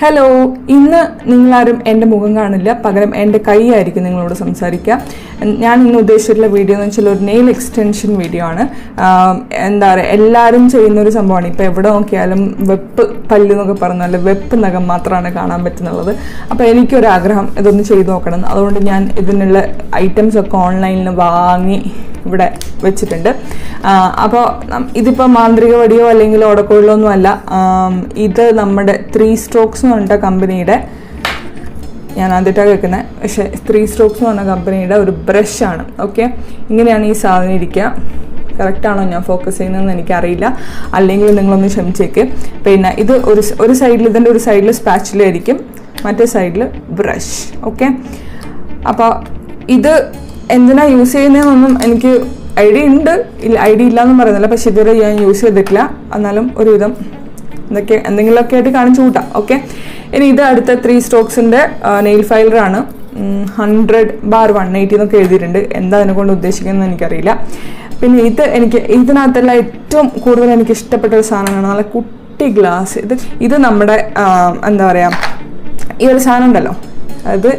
Hello, ഇന്ന് നിങ്ങളാരും എൻ്റെ മുഖം കാണില്ല, പകരം എൻ്റെ കൈയായിരിക്കും നിങ്ങളോട് സംസാരിക്കുക. ഞാൻ ഇന്ന് ഉദ്ദേശിച്ചിട്ടുള്ള വീഡിയോ എന്ന് വെച്ചാൽ ഒരു നെയിൽ എക്സ്റ്റൻഷൻ വീഡിയോ ആണ്. എന്താ പറയുക, എല്ലാവരും ചെയ്യുന്നൊരു സംഭവമാണ്. ഇപ്പോൾ എവിടെ നോക്കിയാലും വെപ്പ് പല്ല് എന്നൊക്കെ പറഞ്ഞാൽ വെപ്പ് നഖം മാത്രമാണ് കാണാൻ പറ്റുന്നുള്ളത്. അപ്പോൾ എനിക്കൊരാഗ്രഹം ഇതൊന്ന് ചെയ്തു നോക്കണം. അതുകൊണ്ട് ഞാൻ ഇതിനുള്ള ഐറ്റംസ് ഒക്കെ ഓൺലൈനിൽ വാങ്ങി ഇവിടെ വെച്ചിട്ടുണ്ട്. അപ്പോൾ ഇതിപ്പോൾ മാന്ത്രിക വടിയോ അല്ലെങ്കിൽ ഓടക്കോഴിലോ ഒന്നും അല്ല. ഇത് നമ്മുടെ 3 Strokes എന്ന് പറഞ്ഞ കമ്പനിയുടെ, ഞാൻ ആദ്യമായിട്ടാണ് കേൾക്കുന്നത്, പക്ഷേ 3 Strokes എന്ന് പറഞ്ഞ കമ്പനിയുടെ ഒരു ബ്രഷാണ്. ഓക്കെ, ഇങ്ങനെയാണ് ഈ സാധനം ഇരിക്കുക. കറക്റ്റാണോ ഞാൻ ഫോക്കസ് ചെയ്യുന്നതെന്ന് എനിക്കറിയില്ല, അല്ലെങ്കിൽ നിങ്ങളൊന്ന് ക്ഷമിച്ചേക്ക്. പിന്നെ ഇത് ഒരു സൈഡിൽ, ഇതിൻ്റെ ഒരു സൈഡിൽ സ്പാച്ചിലായിരിക്കും, മറ്റേ സൈഡിൽ ബ്രഷ്. ഓക്കെ, അപ്പോൾ ഇത് എന്തിനാ യൂസ് ചെയ്യുന്നതെന്നൊന്നും എനിക്ക് ഐഡിയ ഉണ്ട്, ഐഡിയ ഇല്ലയെന്നും പറയുന്നില്ല. പക്ഷെ ഇതുവരെ ഞാൻ യൂസ് ചെയ്തിട്ടില്ല. എന്നാലും ഒരുവിധം എന്തെങ്കിലുമൊക്കെ ആയിട്ട് കാണിച്ചു കൂട്ടാം. ഓക്കെ, ഇനി ഇത് അടുത്ത 3 Strokesൻ്റെ നെയിൽ ഫൈലറാണ്. 100/180 എന്നൊക്കെ എഴുതിയിട്ടുണ്ട്. എന്താ അതിനെ കൊണ്ട് ഉദ്ദേശിക്കുന്നത് എനിക്കറിയില്ല. പിന്നെ ഇതിനകത്തുള്ള ഏറ്റവും കൂടുതൽ എനിക്ക് ഇഷ്ടപ്പെട്ട ഒരു സാധനമാണ് നല്ല കുട്ടി ഗ്ലാസ്. ഇത് നമ്മുടെ എന്താ പറയുക, ഈ ഒരു സാധനം ഉണ്ടല്ലോ, അത്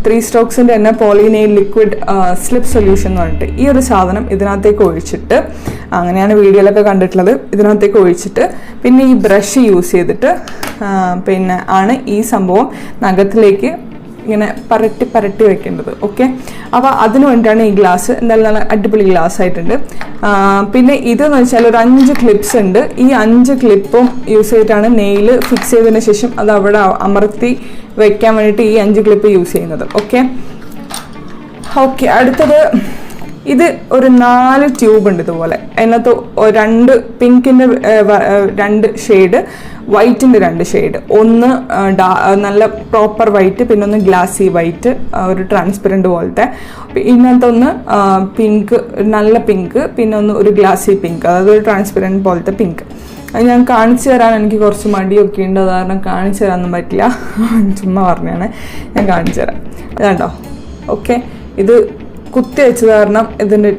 3 Strokesൻ്റെ തന്നെ പോളിനെയിൽ ലിക്വിഡ് സ്ലിപ്പ് സൊല്യൂഷൻ എന്ന് പറഞ്ഞിട്ട് ഈ ഒരു സാധനം ഇതിനകത്തേക്ക് ഒഴിച്ചിട്ട്, അങ്ങനെയാണ് വീഡിയോയിലൊക്കെ കണ്ടിട്ടുള്ളത്, ഇതിനകത്തേക്ക് ഒഴിച്ചിട്ട് പിന്നെ ഈ ബ്രഷ് യൂസ് ചെയ്തിട്ട് പിന്നെ ആണ് ഈ സംഭവം നഖത്തിലേക്ക് ഇങ്ങനെ പരട്ടി വെക്കേണ്ടത്. ഓക്കെ, അപ്പോൾ അതിന് വേണ്ടിയിട്ടാണ് ഈ ഗ്ലാസ്. എന്തായാലും നല്ല അടിപൊളി ഗ്ലാസ് ആയിട്ടുണ്ട്. പിന്നെ ഇതെന്ന് വെച്ചാൽ ഒരു 5 ക്ലിപ്സ് ഉണ്ട്. ഈ 5 ക്ലിപ്പും യൂസ് ചെയ്തിട്ടാണ് നെയിൽ ഫിക്സ് ചെയ്തതിന് ശേഷം അത് അവിടെ അമർത്തി വെക്കാൻ വേണ്ടിയിട്ട് ഈ 5 ക്ലിപ്പ് യൂസ് ചെയ്യുന്നത്. ഓക്കെ, അടുത്തത് ഇത് ഒരു 4 ട്യൂബ് ഉണ്ട് ഇതുപോലെ. അതിനകത്ത് 2 പിങ്കിൻ്റെ 2 ഷെയ്ഡ്, വൈറ്റിൻ്റെ 2 ഷെയ്ഡ്, ഒന്ന് നല്ല പ്രോപ്പർ വൈറ്റ്, പിന്നെ ഒന്ന് ഗ്ലാസി വൈറ്റ്, ഒരു ട്രാൻസ്പെറൻറ്റ് പോലത്തെ, ഇതിനകത്തൊന്ന് പിങ്ക്, നല്ല പിങ്ക്, പിന്നെ ഒന്ന് ഒരു ഗ്ലാസി പിങ്ക്, അതായത് ഒരു ട്രാൻസ്പെറൻറ്റ് പോലത്തെ പിങ്ക്. അത് ഞാൻ കാണിച്ചു തരാൻ എനിക്ക് കുറച്ച് മടിയൊക്കെ ഉണ്ട്, അത് കാരണം കാണിച്ചു തരാനൊന്നും പറ്റില്ല, ചുമ്മാ പറഞ്ഞാണ്. ഞാൻ കാണിച്ചു തരാം. ഇതാണ്ടോ. ഓക്കെ, ഇത് കുത്തി വെച്ചത് കാരണം ഇതിൻ്റെ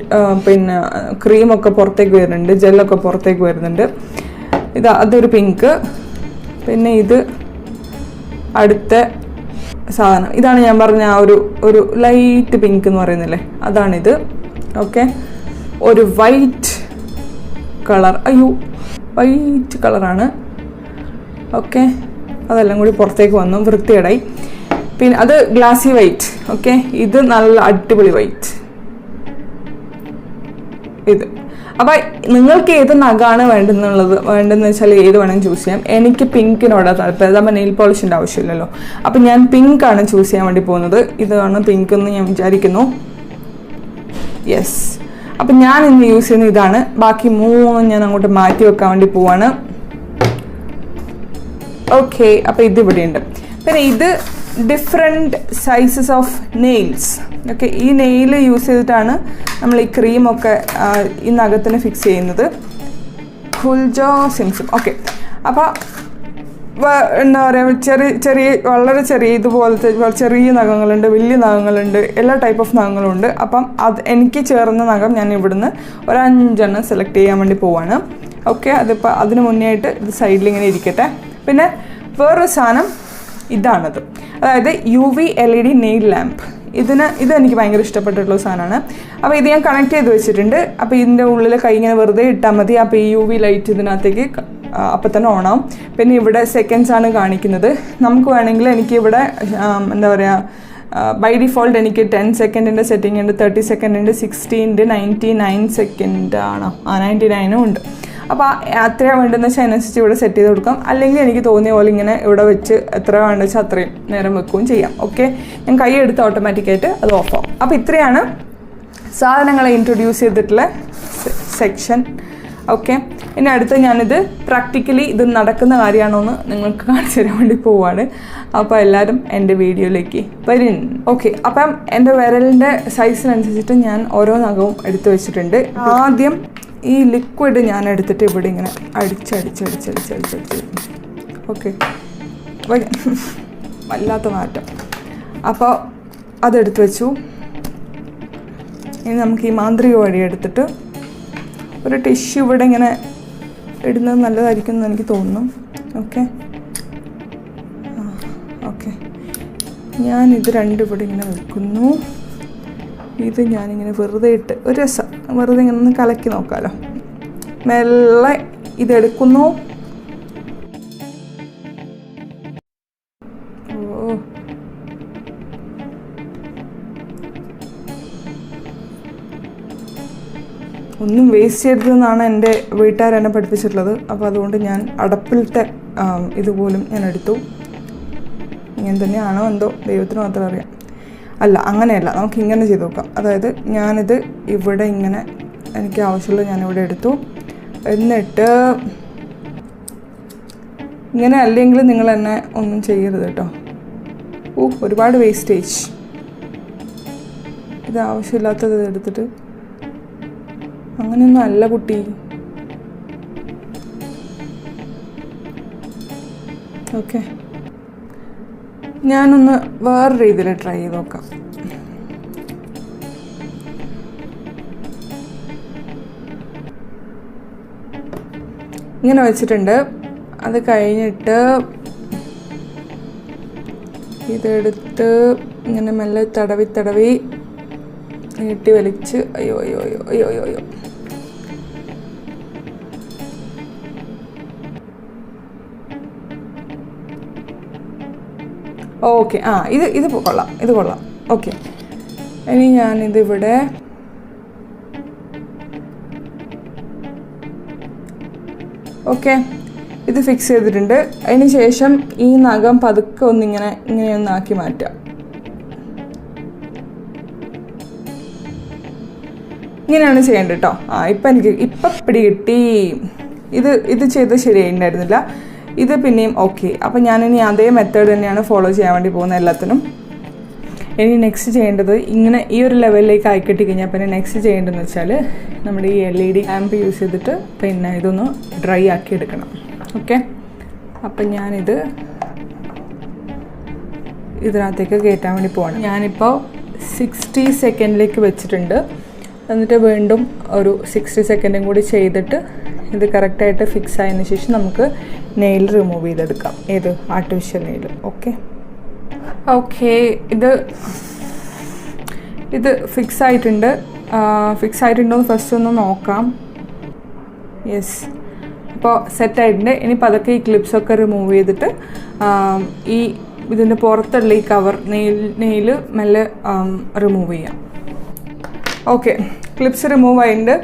പിന്നെ ക്രീമൊക്കെ പുറത്തേക്ക് വരുന്നുണ്ട്, ജെല്ലൊക്കെ പുറത്തേക്ക് വരുന്നുണ്ട്. അതൊരു പിങ്ക്. പിന്നെ ഇത് അടുത്ത സാധനം, ഇതാണ് ഞാൻ പറഞ്ഞ ആ ഒരു ലൈറ്റ് പിങ്ക് എന്ന് പറയുന്നില്ലേ, അതാണിത്. ഓക്കെ, ഒരു വൈറ്റ് കളർ, വൈറ്റ് കളറാണ്. ഓക്കെ, അതെല്ലാം കൂടി പുറത്തേക്ക് വന്നു, വൃത്തികേടായി. പിന്നെ അത് ഗ്ലാസി വൈറ്റ്. ഓക്കെ, ഇത് നല്ല അടിപൊളി വൈറ്റ്. ഇത് അപ്പം നിങ്ങൾക്ക് ഏത് നഖമാണ് വേണ്ടെന്ന് വെച്ചാൽ ഏത് വേണമെങ്കിൽ ചൂസ് ചെയ്യാം. എനിക്ക് പിങ്കിനോടാണ് താല്പര്യം. അതാകുമ്പോൾ നെയിൽ പോളിഷിൻ്റെ ആവശ്യമില്ലല്ലോ. അപ്പം ഞാൻ പിങ്ക് ആണ് ചൂസ് ചെയ്യാൻ വേണ്ടി പോകുന്നത്. ഇതാണ് പിങ്ക് എന്ന് ഞാൻ വിചാരിക്കുന്നു. യെസ്, അപ്പം ഞാൻ ഇന്ന് യൂസ് ചെയ്യുന്നത് ഇതാണ്. ബാക്കി 3 ഞാൻ അങ്ങോട്ട് മാറ്റി വെക്കാൻ വേണ്ടി പോവാണ്. ഓക്കെ, അപ്പം ഇത് ഇവിടെയുണ്ട്. പിന്നെ ഇത് different sizes of nails. Okay, ഈ നെയിൽ യൂസ് ചെയ്തിട്ടാണ് നമ്മൾ ഈ ക്രീമൊക്കെ ഈ നഖത്തിന് ഫിക്സ് ചെയ്യുന്നത്. ഖുൽജോ സിംസും. ഓക്കെ, അപ്പോൾ എന്താ പറയുക, വളരെ ചെറിയ ഇതുപോലത്തെ ചെറിയ നഖങ്ങളുണ്ട്, വലിയ നഖങ്ങളുണ്ട്, എല്ലാ ടൈപ്പ് ഓഫ് നഖങ്ങളും ഉണ്ട്. അപ്പം എനിക്ക് ചേർന്ന നഖം ഞാൻ ഇവിടുന്ന് ഒരു 5 സെലക്ട് ചെയ്യാൻ വേണ്ടി പോവാണ്. ഓക്കെ, അതിപ്പോൾ അതിന് മുന്നേ ആയിട്ട് ഇത് സൈഡിൽ ഇങ്ങനെ ഇരിക്കട്ടെ. പിന്നെ വേറൊരു സാധനം ഇതാണത്, അതായത് UV LED നെയിൽ ലാമ്പ്. ഇതെനിക്ക് ഭയങ്കര ഇഷ്ടപ്പെട്ടിട്ടുള്ള സാധനമാണ്. അപ്പോൾ ഇത് ഞാൻ കണക്ട് ചെയ്ത് വെച്ചിട്ടുണ്ട്. അപ്പോൾ ഇതിൻ്റെ ഉള്ളിൽ കൈ ഇങ്ങനെ വെറുതെ ഇട്ടാൽ മതി. അപ്പോൾ ഈ UV ലൈറ്റ് ഇതിനകത്തേക്ക് അപ്പം തന്നെ ഓണാവും. പിന്നെ ഇവിടെ സെക്കൻഡ്സ് ആണ് കാണിക്കുന്നത്. നമുക്ക് വേണമെങ്കിൽ എനിക്കിവിടെ എന്താ പറയുക, ബൈ ഡിഫോൾട്ട് എനിക്ക് 10 സെക്കൻഡിൻ്റെ സെറ്റിംഗ് ഉണ്ട്, 30 സെക്കൻഡ് ഉണ്ട്, 60 ഉണ്ട്, 99 സെക്കൻഡ് ആണോ, 99 ഉണ്ട്. അപ്പോൾ എത്രയാണ് വേണ്ടതെന്ന് വെച്ചാൽ അതിനനുസരിച്ച് ഇവിടെ സെറ്റ് ചെയ്ത് കൊടുക്കാം. അല്ലെങ്കിൽ എനിക്ക് തോന്നിയ പോലെ ഇങ്ങനെ ഇവിടെ വെച്ച് എത്ര വേണ്ടത് വെച്ചാൽ അത്രയും നേരം വെക്കുകയും ചെയ്യാം. ഓക്കെ, ഞാൻ കൈ എടുത്ത് ഓട്ടോമാറ്റിക്കായിട്ട് അത് ഓഫ് ആവും. അപ്പോൾ ഇത്രയാണ് സാധനങ്ങളെ ഇൻട്രൊഡ്യൂസ് ചെയ്തിട്ടുള്ള സെക്ഷൻ. ഓക്കെ, ഇനി അടുത്ത് ഞാനിത് പ്രാക്ടിക്കലി ഇത് നടക്കുന്ന കാര്യമാണോ എന്ന് നിങ്ങൾക്ക് കാണിച്ചു തരാൻ വേണ്ടി പോവാണ്. അപ്പോൾ എല്ലാവരും എൻ്റെ വീഡിയോയിലേക്ക് വരും. ഓക്കെ, അപ്പം എൻ്റെ വിരലിൻ്റെ സൈസിനനുസരിച്ചിട്ട് ഞാൻ ഓരോ നഖവും എടുത്ത് വെച്ചിട്ടുണ്ട്. ആദ്യം ഈ ലിക്വിഡ് ഞാൻ എടുത്തിട്ട് ഇവിടെ ഇങ്ങനെ അടിച്ച് ഓക്കെ, വല്ലാത്ത മാറ്റം. അപ്പോൾ അതെടുത്ത് വെച്ചു. ഇനി നമുക്ക് ഈ മാന്ത്രിക വടി എടുത്തിട്ട് ഒരു ടിഷ്യൂ ഇവിടെ ഇങ്ങനെ ഇടുന്നത് നല്ലതായിരിക്കും എന്ന് എനിക്ക് തോന്നുന്നു. ഓക്കെ, ഞാനിത് രണ്ടും ഇവിടെ ഇങ്ങനെ വെക്കുന്നു. ഇത് ഞാനിങ്ങനെ വെറുതെ ഇട്ട് ഒരു രസം വെറുതെ ഇങ്ങനെ ഒന്ന് കലക്കി നോക്കാമല്ലോ. മെല്ലെ ഇതെടുക്കുന്നു. ഒന്നും വേസ്റ്റ് ചെയ്തതെന്നാണ് എൻ്റെ വീട്ടുകാർ എന്നെ പഠിപ്പിച്ചിട്ടുള്ളത്. അപ്പോൾ അതുകൊണ്ട് ഞാൻ അടപ്പിലത്തെ ഇതുപോലും ഞാൻ എടുത്തു. ഇങ്ങനെ തന്നെയാണോ എന്തോ ദൈവത്തിന് മാത്രം അറിയാം. അല്ല, അങ്ങനെയല്ല, നമുക്ക് ഇങ്ങനെ ചെയ്ത് നോക്കാം. അതായത് ഞാനിത് ഇവിടെ ഇങ്ങനെ എനിക്ക് ആവശ്യമുള്ളത് ഞാനിവിടെ എടുത്തു. എന്നിട്ട് ഇങ്ങനെ അല്ലെങ്കിൽ നിങ്ങൾ എന്നെ ഒന്നും ചെയ്യരുത് കേട്ടോ. ഒരുപാട് വേസ്റ്റേജ്. ഇത് ആവശ്യമില്ലാത്തത് എടുത്തിട്ട് അങ്ങനെയൊന്നും അല്ല കുട്ടി. ഓക്കെ, ഞാനൊന്ന് വേറെ രീതിയിൽ ട്രൈ ചെയ്ത് നോക്കാം. ഇങ്ങനെ വെച്ചിട്ടുണ്ട്. അത് കഴിഞ്ഞിട്ട് ഇതെടുത്ത് ഇങ്ങനെ മെല്ലെ തടവി തടവി നീട്ടി വലിച്ച് അയ്യോ അയ്യോ അയ്യോ അയ്യോ അയ്യോ അയ്യോ ഓക്കെ. ഇത് കൊള്ളാം, ഇത് കൊള്ളാം. ഓക്കെ, ഇനി ഞാനിതിവിടെ ഓക്കെ ഇത് ഫിക്സ് ചെയ്തിട്ടുണ്ട്. അതിന് ശേഷം ഈ നഖം പതുക്കെ ഇങ്ങനെയൊന്നാക്കി മാറ്റാം. ഇങ്ങനെയാണ് ചെയ്യേണ്ടത് കേട്ടോ. ഇപ്പം പിടികിട്ടി. ഇത് ചെയ്ത് ശരിയായിട്ടുണ്ടായിരുന്നില്ല. ഇത് പിന്നെയും ഓക്കെ. അപ്പം ഞാനിനി അതേ മെത്തേഡ് തന്നെയാണ് ഫോളോ ചെയ്യാൻ വേണ്ടി പോകുന്നത് എല്ലാത്തിനും. ഇനി നെക്സ്റ്റ് ചെയ്യേണ്ടത് ഇങ്ങനെ ഈ ഒരു ലെവലിലേക്ക് ആയിക്കിട്ടി കഴിഞ്ഞാൽ പിന്നെ നെക്സ്റ്റ് ചെയ്യേണ്ടതെന്ന് വെച്ചാൽ നമ്മുടെ ഈ LED ലാമ്പ് യൂസ് ചെയ്തിട്ട് പിന്നെ ഇതൊന്ന് ഡ്രൈ ആക്കി എടുക്കണം. ഓക്കെ, അപ്പം ഞാനിത് ഇതിനകത്തേക്ക് കയറ്റാൻ വേണ്ടി പോവാണ്. ഞാനിപ്പോൾ 60 സെക്കൻഡിലേക്ക് വെച്ചിട്ടുണ്ട്. എന്നിട്ട് വീണ്ടും ഒരു 60 സെക്കൻഡും കൂടി ചെയ്തിട്ട് ഇത് കറക്റ്റായിട്ട് ഫിക്സ് ആയതിനു ശേഷം നമുക്ക് നെയിൽ റിമൂവ് ചെയ്തെടുക്കാം. ഏത് ആർട്ടിഫിഷ്യൽ നെയിൽ. ഓക്കെ ഇത് ഫിക്സ് ആയിട്ടുണ്ട്. ഫിക്സ് ആയിട്ടുണ്ടോ എന്ന് ഫസ്റ്റ് ഒന്ന് നോക്കാം. യെസ്, അപ്പോൾ സെറ്റായിട്ടുണ്ട്. ഇനി പതുക്കെ ഈ ക്ലിപ്സൊക്കെ റിമൂവ് ചെയ്തിട്ട് ഇതിൻ്റെ പുറത്തുള്ള ഈ കവർ നെയിൽ മെല്ലെ റിമൂവ് ചെയ്യാം. ഓക്കെ, ക്ലിപ്സ് റിമൂവ് ആയിട്ടുണ്ട്.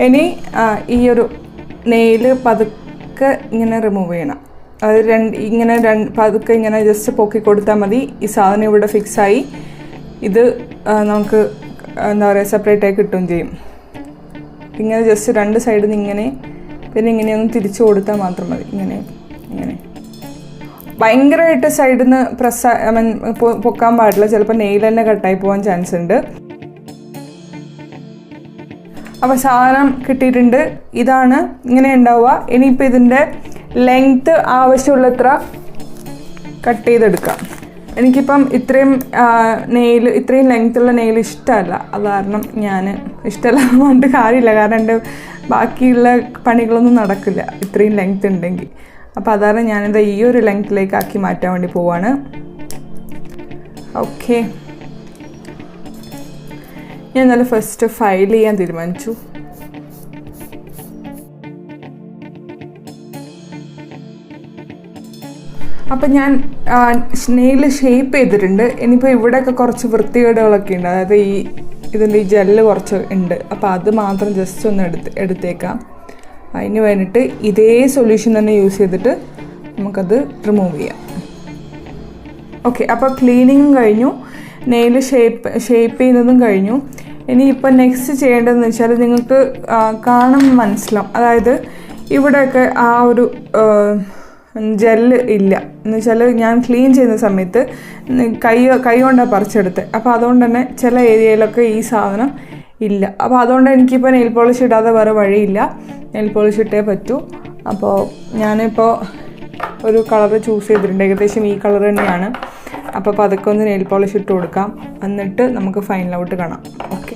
ഇനി ഈ ഒരു നെയിൽ പതുക്കെ ഇങ്ങനെ റിമൂവ് ചെയ്യണം. അത് പതുക്കെ ഇങ്ങനെ ജസ്റ്റ് പൊക്കി കൊടുത്താൽ മതി. ഈ സാധനം ഇവിടെ ഫിക്സായി. ഇത് നമുക്ക് എന്താ പറയുക സെപ്പറേറ്റ് ആയി കിട്ടുകയും ചെയ്യും. ഇങ്ങനെ ജസ്റ്റ് രണ്ട് സൈഡിൽ നിന്ന് ഇങ്ങനെ പിന്നെ ഇങ്ങനെയൊന്ന് തിരിച്ചു കൊടുത്താൽ മാത്രം മതി. ഇങ്ങനെ ഭയങ്കരമായിട്ട് സൈഡിൽ നിന്ന് പൊക്കാൻ പാടില്ല. ചിലപ്പോൾ നെയിൽ തന്നെ കട്ടായി പോകാൻ ചാൻസ് ഉണ്ട്. അപ്പോൾ സാധനം കിട്ടിയിട്ടുണ്ട്. ഇതാണ് ഇങ്ങനെ ഉണ്ടാവുക. ഇനിയിപ്പോൾ ഇതിൻ്റെ ലെങ്ത്ത് ആവശ്യമുള്ളത്ര കട്ട് ചെയ്തെടുക്കാം. എനിക്കിപ്പം ഇത്രയും ലെങ്ത്തുള്ള നെയിൽ ഇഷ്ടമല്ല. അത് കാരണം ഞാൻ ഇഷ്ടമല്ല കൊണ്ട് കാര്യമില്ല. കാരണം എൻ്റെ ബാക്കിയുള്ള പണികളൊന്നും നടക്കില്ല ഇത്രയും ലെങ്ത്ത് ഉണ്ടെങ്കിൽ. അപ്പോൾ അതാണ് ഞാനിത് ഈ ഒരു ലെങ്ത്തിലേക്ക് ആക്കി മാറ്റാൻ വേണ്ടി പോവാണ്. ഓക്കെ, ഞാൻ നല്ല ഫസ്റ്റ് ഫയൽ ചെയ്യാൻ തീരുമാനിച്ചു. അപ്പം ഞാൻ നെയിൽ ഷേപ്പ് ചെയ്തിട്ടുണ്ട്. ഇനിയിപ്പോൾ ഇവിടെയൊക്കെ കുറച്ച് വൃത്തികേടുകളൊക്കെ ഉണ്ട്. അതായത് ഇതിൻ്റെ ഈ ജെല്ല് കുറച്ച് ഉണ്ട്. അപ്പോൾ അത് മാത്രം ജസ്റ്റ് ഒന്ന് എടുത്തേക്കാം. അതിന് വേണ്ടിയിട്ട് ഇതേ സൊല്യൂഷൻ തന്നെ യൂസ് ചെയ്തിട്ട് നമുക്കത് റിമൂവ് ചെയ്യാം. ഓക്കെ, അപ്പോൾ ക്ലീനിങ്ങും കഴിഞ്ഞു, നെയിൽ ഷേപ്പ് ചെയ്യുന്നതും കഴിഞ്ഞു. ഇനിയിപ്പോൾ നെക്സ്റ്റ് ചെയ്യേണ്ടതെന്ന് വെച്ചാൽ നിങ്ങൾക്ക് കാണുമ്പോൾ മനസ്സിലാവും. അതായത് ഇവിടെയൊക്കെ ആ ഒരു ജെല്ല് ഇല്ല എന്ന് വെച്ചാൽ ഞാൻ ക്ലീൻ ചെയ്യുന്ന സമയത്ത് കൈ കൊണ്ടാണ് പറിച്ചെടുത്ത്. അപ്പോൾ അതുകൊണ്ട് തന്നെ ചില ഏരിയയിലൊക്കെ ഈ സാധനം ഇല്ല. അപ്പോൾ അതുകൊണ്ട് എനിക്കിപ്പോൾ നെയിൽ പോളിഷ് ഇടാതെ വേറെ വഴിയില്ല. നെയിൽ പോളിഷ് ഇട്ടേ പറ്റൂ. അപ്പോൾ ഞാനിപ്പോൾ ഒരു കളർ ചൂസ് ചെയ്തിട്ടുണ്ട്. ഏകദേശം ഈ കളർ തന്നെയാണ്. അപ്പോൾ അതൊക്കെ ഒന്ന് നെയിൽ പോളിഷ് ഇട്ട് കൊടുക്കാം. എന്നിട്ട് നമുക്ക് ഫൈനൽ ഔട്ട് കാണാം. ഓക്കെ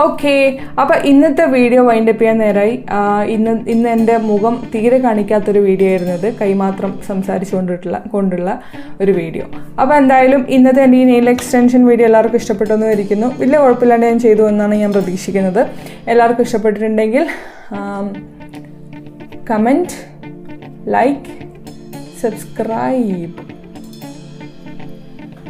ഓക്കെ, അപ്പോൾ ഇന്നത്തെ വീഡിയോ വൈൻഡപ്പ് ചെയ്യാൻ നേരമായി. ഇന്ന് എൻ്റെ മുഖം തീരെ കാണിക്കാത്തൊരു വീഡിയോ ആയിരുന്നത്, കൈമാത്രം കൊണ്ടുള്ള ഒരു വീഡിയോ. അപ്പോൾ എന്തായാലും ഇന്നത്തെ എൻ്റെ ഈ നെയിൽ എക്സ്റ്റൻഷൻ വീഡിയോ എല്ലാവർക്കും ഇഷ്ടപ്പെട്ടെന്ന് ഇരിക്കുന്നു. വലിയ കുഴപ്പമില്ലാണ്ട് ഞാൻ ചെയ്തു എന്നാണ് ഞാൻ പ്രതീക്ഷിക്കുന്നത്. എല്ലാവർക്കും ഇഷ്ടപ്പെട്ടിട്ടുണ്ടെങ്കിൽ കമൻറ്റ്, ലൈക്ക്, സബ്സ്ക്രൈബ്.